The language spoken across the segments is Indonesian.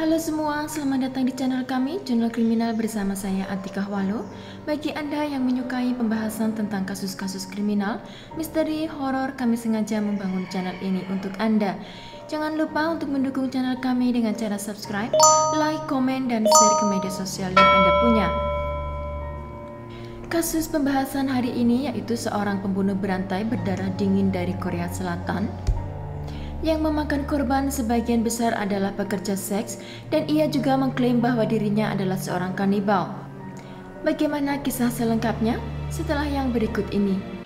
Halo semua, selamat datang di channel kami, Jurnal Kriminal bersama saya Atika Walo. Bagi Anda yang menyukai pembahasan tentang kasus-kasus kriminal, misteri, horor, kami sengaja membangun channel ini untuk Anda. Jangan lupa untuk mendukung channel kami dengan cara subscribe, like, komen, dan share ke media sosial yang Anda punya. Kasus pembahasan hari ini yaitu seorang pembunuh berantai berdarah dingin dari Korea Selatan yang memakan korban sebagian besar adalah pekerja seks, dan ia juga mengklaim bahwa dirinya adalah seorang kanibal. Bagaimana kisah selengkapnya? Setelah yang berikut ini.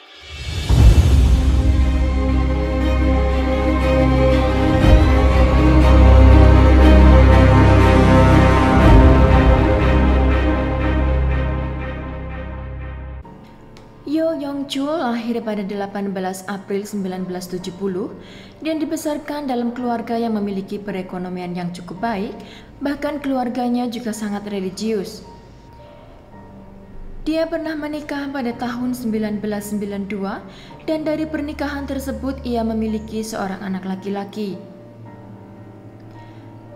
Yo Yong-chul lahir pada 18 April 1970 dan dibesarkan dalam keluarga yang memiliki perekonomian yang cukup baik, bahkan keluarganya juga sangat religius. Dia pernah menikah pada tahun 1992 dan dari pernikahan tersebut ia memiliki seorang anak laki-laki.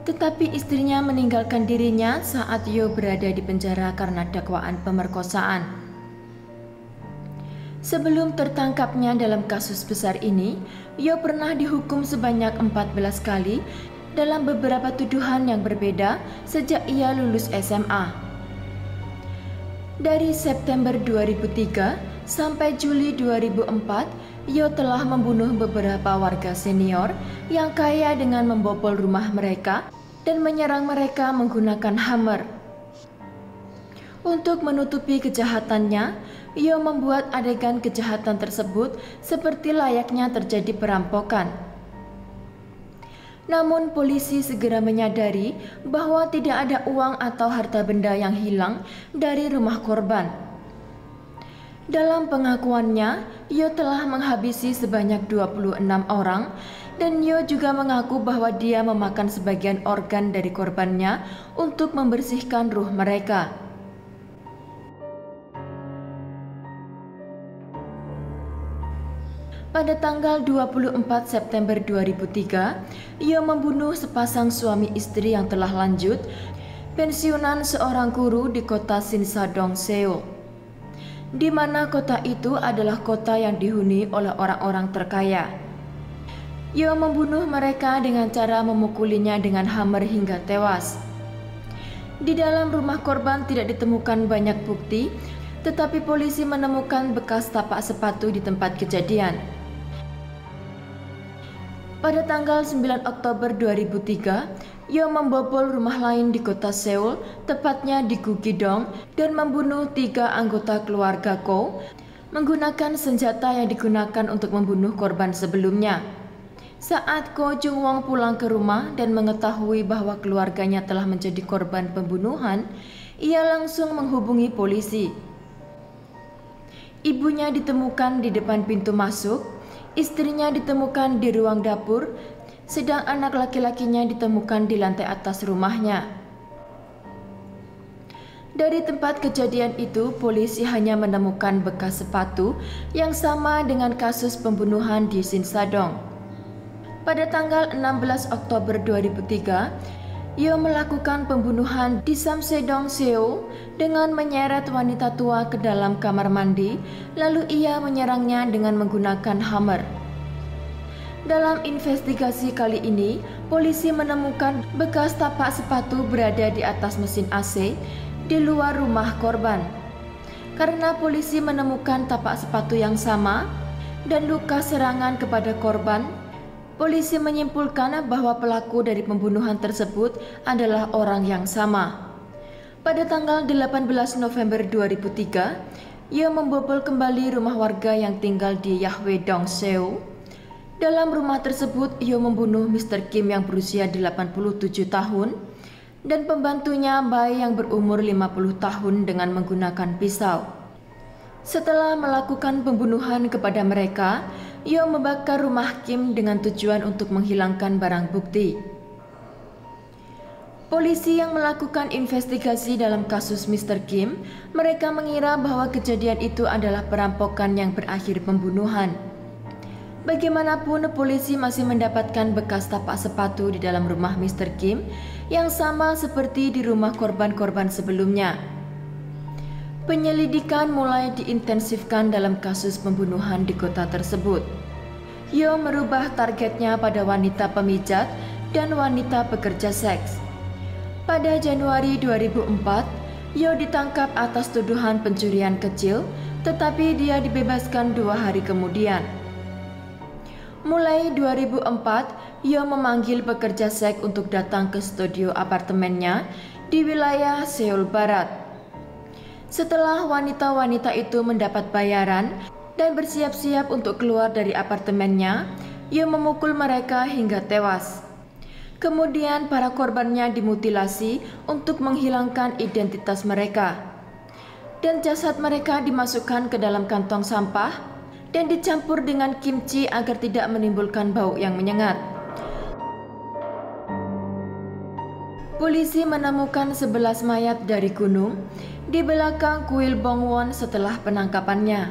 Tetapi istrinya meninggalkan dirinya saat Yo berada di penjara karena dakwaan pemerkosaan. Sebelum tertangkapnya dalam kasus besar ini, Yo pernah dihukum sebanyak 14 kali dalam beberapa tuduhan yang berbeda sejak ia lulus SMA. Dari September 2003 sampai Juli 2004, Yo telah membunuh beberapa warga senior yang kaya dengan membobol rumah mereka dan menyerang mereka menggunakan hammer. Untuk menutupi kejahatannya, Yo membuat adegan kejahatan tersebut seperti layaknya terjadi perampokan. Namun polisi segera menyadari bahwa tidak ada uang atau harta benda yang hilang dari rumah korban. Dalam pengakuannya, Yo telah menghabisi sebanyak 26 orang dan Yo juga mengaku bahwa dia memakan sebagian organ dari korbannya untuk membersihkan ruh mereka. Pada tanggal 24 September 2003, Yo membunuh sepasang suami istri yang telah lanjut, pensiunan seorang guru di kota Sinsadong, Seoul, di mana kota itu adalah kota yang dihuni oleh orang-orang terkaya. Yo membunuh mereka dengan cara memukulinya dengan hammer hingga tewas. Di dalam rumah korban tidak ditemukan banyak bukti, tetapi polisi menemukan bekas tapak sepatu di tempat kejadian. Pada tanggal 9 Oktober 2003, Yo membobol rumah lain di kota Seoul, tepatnya di Gugidong, dan membunuh 3 anggota keluarga Ko menggunakan senjata yang digunakan untuk membunuh korban sebelumnya. Saat Ko Jung Wong pulang ke rumah dan mengetahui bahwa keluarganya telah menjadi korban pembunuhan, ia langsung menghubungi polisi. Ibunya ditemukan di depan pintu masuk, istrinya ditemukan di ruang dapur, sedang anak laki-lakinya ditemukan di lantai atas rumahnya. Dari tempat kejadian itu, polisi hanya menemukan bekas sepatu yang sama dengan kasus pembunuhan di Sinsadong. Pada tanggal 16 Oktober 2003, Yo melakukan pembunuhan di Samsedong, Seoul dengan menyeret wanita tua ke dalam kamar mandi, lalu ia menyerangnya dengan menggunakan hammer. Dalam investigasi kali ini, polisi menemukan bekas tapak sepatu berada di atas mesin AC di luar rumah korban. Karena polisi menemukan tapak sepatu yang sama dan luka serangan kepada korban, polisi menyimpulkan bahwa pelaku dari pembunuhan tersebut adalah orang yang sama. Pada tanggal 18 November 2003, Yo membobol kembali rumah warga yang tinggal di Yahwedong, Seoul. Dalam rumah tersebut, Yo membunuh Mr. Kim yang berusia 87 tahun dan pembantunya Bai yang berumur 50 tahun dengan menggunakan pisau. Setelah melakukan pembunuhan kepada mereka, Yo membakar rumah Kim dengan tujuan untuk menghilangkan barang bukti. Polisi yang melakukan investigasi dalam kasus Mr. Kim, mereka mengira bahwa kejadian itu adalah perampokan yang berakhir pembunuhan. Bagaimanapun, polisi masih mendapatkan bekas tapak sepatu di dalam rumah Mr. Kim yang sama seperti di rumah korban-korban sebelumnya. Penyelidikan mulai diintensifkan dalam kasus pembunuhan di kota tersebut. Yo merubah targetnya pada wanita pemijat dan wanita pekerja seks. Pada Januari 2004, Yo ditangkap atas tuduhan pencurian kecil, tetapi dia dibebaskan 2 hari kemudian. Mulai 2004, Yo memanggil pekerja seks untuk datang ke studio apartemennya di wilayah Seoul Barat. Setelah wanita-wanita itu mendapat bayaran dan bersiap-siap untuk keluar dari apartemennya, Yo memukul mereka hingga tewas. Kemudian para korbannya dimutilasi untuk menghilangkan identitas mereka. Dan jasad mereka dimasukkan ke dalam kantong sampah dan dicampur dengan kimchi agar tidak menimbulkan bau yang menyengat. Polisi menemukan 11 mayat dari gunung di belakang kuil Bongwon setelah penangkapannya.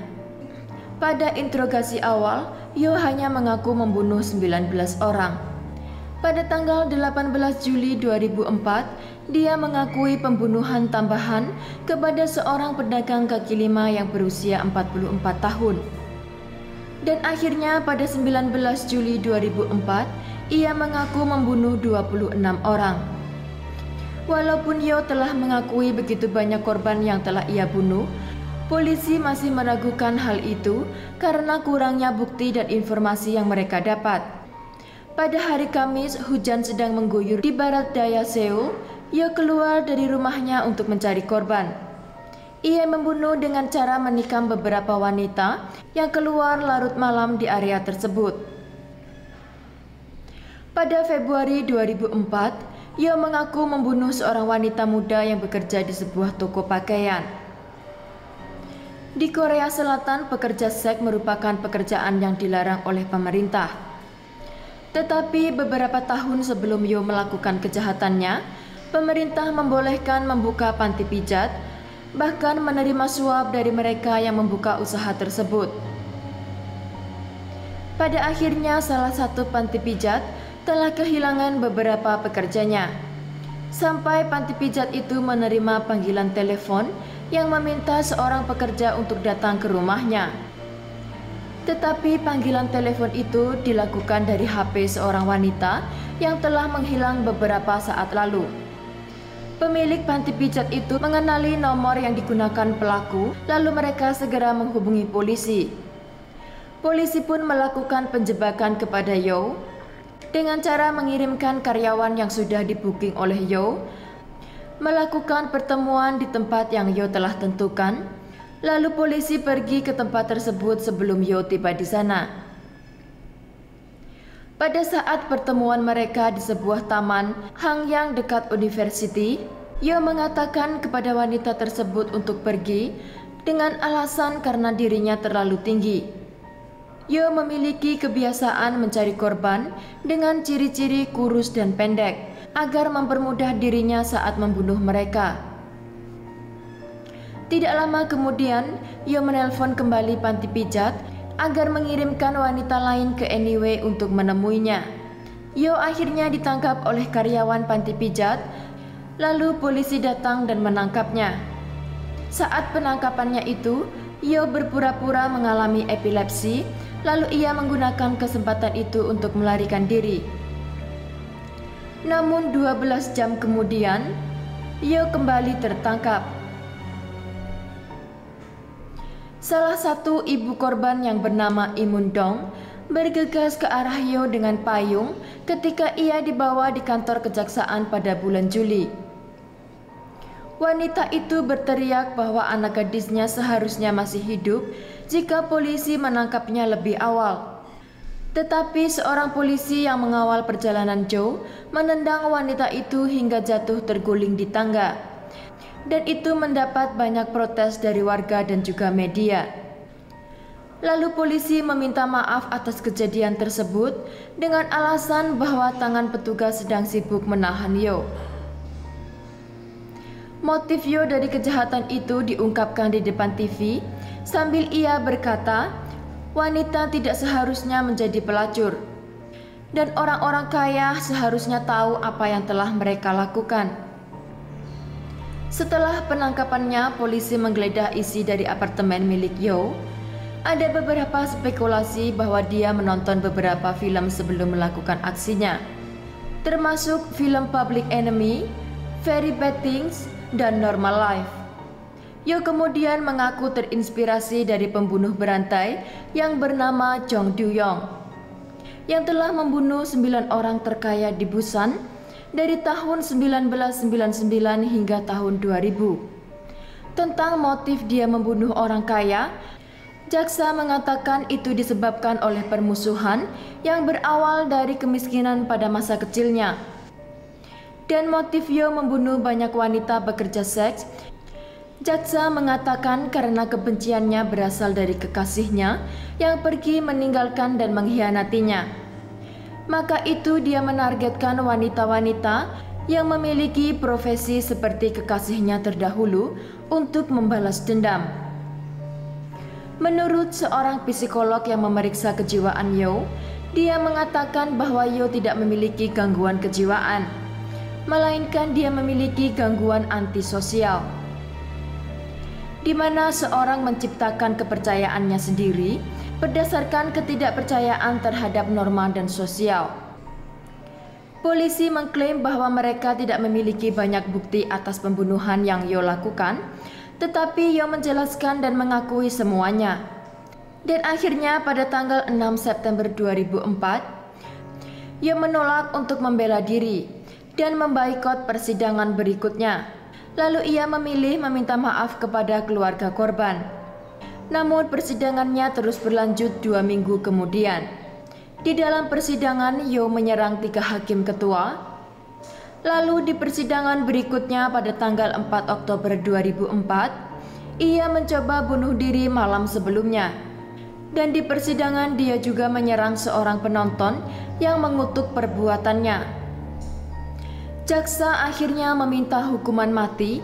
Pada interogasi awal, Yo hanya mengaku membunuh 19 orang. Pada tanggal 18 Juli 2004, dia mengakui pembunuhan tambahan kepada seorang pedagang kaki lima yang berusia 44 tahun. Dan akhirnya pada 19 Juli 2004, ia mengaku membunuh 26 orang. Walaupun Yo telah mengakui begitu banyak korban yang telah ia bunuh, polisi masih meragukan hal itu karena kurangnya bukti dan informasi yang mereka dapat. Pada hari Kamis, hujan sedang mengguyur di barat daya Seoul. Yo keluar dari rumahnya untuk mencari korban. Ia membunuh dengan cara menikam beberapa wanita yang keluar larut malam di area tersebut. Pada Februari 2004, Yo mengaku membunuh seorang wanita muda yang bekerja di sebuah toko pakaian. Di Korea Selatan, pekerja seks merupakan pekerjaan yang dilarang oleh pemerintah. Tetapi beberapa tahun sebelum Yo melakukan kejahatannya, pemerintah membolehkan membuka panti pijat, bahkan menerima suap dari mereka yang membuka usaha tersebut. Pada akhirnya, salah satu panti pijat telah kehilangan beberapa pekerjanya. Sampai panti pijat itu menerima panggilan telepon yang meminta seorang pekerja untuk datang ke rumahnya. Tetapi panggilan telepon itu dilakukan dari HP seorang wanita yang telah menghilang beberapa saat lalu. Pemilik panti pijat itu mengenali nomor yang digunakan pelaku, lalu mereka segera menghubungi polisi. Polisi pun melakukan penjebakan kepada Yo dengan cara mengirimkan karyawan yang sudah di-booking oleh Yo, melakukan pertemuan di tempat yang Yo telah tentukan, lalu polisi pergi ke tempat tersebut sebelum Yo tiba di sana. Pada saat pertemuan mereka di sebuah taman Hanyang dekat University, Yo mengatakan kepada wanita tersebut untuk pergi dengan alasan karena dirinya terlalu tinggi. Yo memiliki kebiasaan mencari korban dengan ciri-ciri kurus dan pendek agar mempermudah dirinya saat membunuh mereka. Tidak lama kemudian, Yo menelpon kembali panti pijat agar mengirimkan wanita lain ke Anyway untuk menemuinya. Yo akhirnya ditangkap oleh karyawan panti pijat, lalu polisi datang dan menangkapnya. Saat penangkapannya itu, Yo berpura-pura mengalami epilepsi, lalu ia menggunakan kesempatan itu untuk melarikan diri. Namun 12 jam kemudian, Yo kembali tertangkap. Salah satu ibu korban yang bernama Imun Dong bergegas ke arah Yo dengan payung ketika ia dibawa di kantor kejaksaan pada bulan Juli. Wanita itu berteriak bahwa anak gadisnya seharusnya masih hidup jika polisi menangkapnya lebih awal. Tetapi seorang polisi yang mengawal perjalanan Jo menendang wanita itu hingga jatuh terguling di tangga. Dan itu mendapat banyak protes dari warga dan juga media. Lalu polisi meminta maaf atas kejadian tersebut dengan alasan bahwa tangan petugas sedang sibuk menahan Yo. Motif Yo dari kejahatan itu diungkapkan di depan TV sambil ia berkata wanita tidak seharusnya menjadi pelacur, dan orang-orang kaya seharusnya tahu apa yang telah mereka lakukan. Setelah penangkapannya, polisi menggeledah isi dari apartemen milik Yo. Ada beberapa spekulasi bahwa dia menonton beberapa film sebelum melakukan aksinya, termasuk film Public Enemy, Very Bad Things, dan Normal Life. Yo kemudian mengaku terinspirasi dari pembunuh berantai yang bernama Jong Du-yong, yang telah membunuh 9 orang terkaya di Busan dari tahun 1999 hingga tahun 2000. Tentang motif dia membunuh orang kaya, jaksa mengatakan itu disebabkan oleh permusuhan yang berawal dari kemiskinan pada masa kecilnya. Dan motif Yo membunuh banyak wanita bekerja seks, jaksa mengatakan karena kebenciannya berasal dari kekasihnya yang pergi meninggalkan dan mengkhianatinya. Maka itu dia menargetkan wanita-wanita yang memiliki profesi seperti kekasihnya terdahulu untuk membalas dendam. Menurut seorang psikolog yang memeriksa kejiwaan Yo, dia mengatakan bahwa Yo tidak memiliki gangguan kejiwaan, melainkan dia memiliki gangguan antisosial, di mana seorang menciptakan kepercayaannya sendiri berdasarkan ketidakpercayaan terhadap norma dan sosial. Polisi mengklaim bahwa mereka tidak memiliki banyak bukti atas pembunuhan yang Yo lakukan, tetapi Yo menjelaskan dan mengakui semuanya. Dan akhirnya pada tanggal 6 September 2004, Yo menolak untuk membela diri dan memboikot persidangan berikutnya. Lalu ia memilih meminta maaf kepada keluarga korban. Namun persidangannya terus berlanjut 2 minggu kemudian. Di dalam persidangan, Yo menyerang 3 hakim ketua. Lalu di persidangan berikutnya pada tanggal 4 Oktober 2004, ia mencoba bunuh diri malam sebelumnya. Dan di persidangan dia juga menyerang seorang penonton yang mengutuk perbuatannya. Jaksa akhirnya meminta hukuman mati,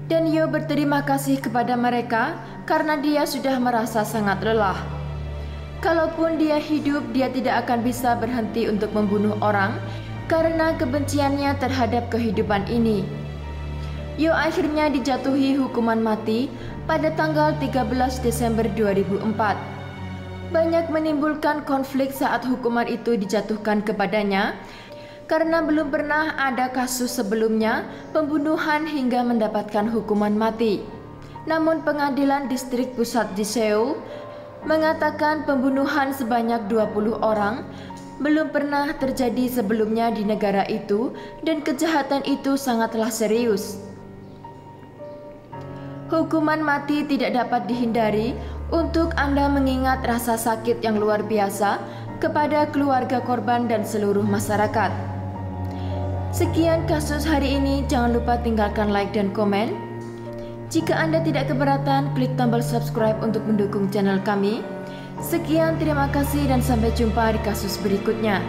dan Yo berterima kasih kepada mereka karena dia sudah merasa sangat lelah. Kalaupun dia hidup, dia tidak akan bisa berhenti untuk membunuh orang karena kebenciannya terhadap kehidupan ini. Yo akhirnya dijatuhi hukuman mati pada tanggal 13 Desember 2004. Banyak menimbulkan konflik saat hukuman itu dijatuhkan kepadanya, karena belum pernah ada kasus sebelumnya pembunuhan hingga mendapatkan hukuman mati. Namun pengadilan distrik pusat di Seoul mengatakan pembunuhan sebanyak 20 orang belum pernah terjadi sebelumnya di negara itu, dan kejahatan itu sangatlah serius. Hukuman mati tidak dapat dihindari untuk Anda mengingat rasa sakit yang luar biasa kepada keluarga korban dan seluruh masyarakat. Sekian kasus hari ini, jangan lupa tinggalkan like dan komen. Jika Anda tidak keberatan, klik tombol subscribe untuk mendukung channel kami. Sekian, terima kasih dan sampai jumpa di kasus berikutnya.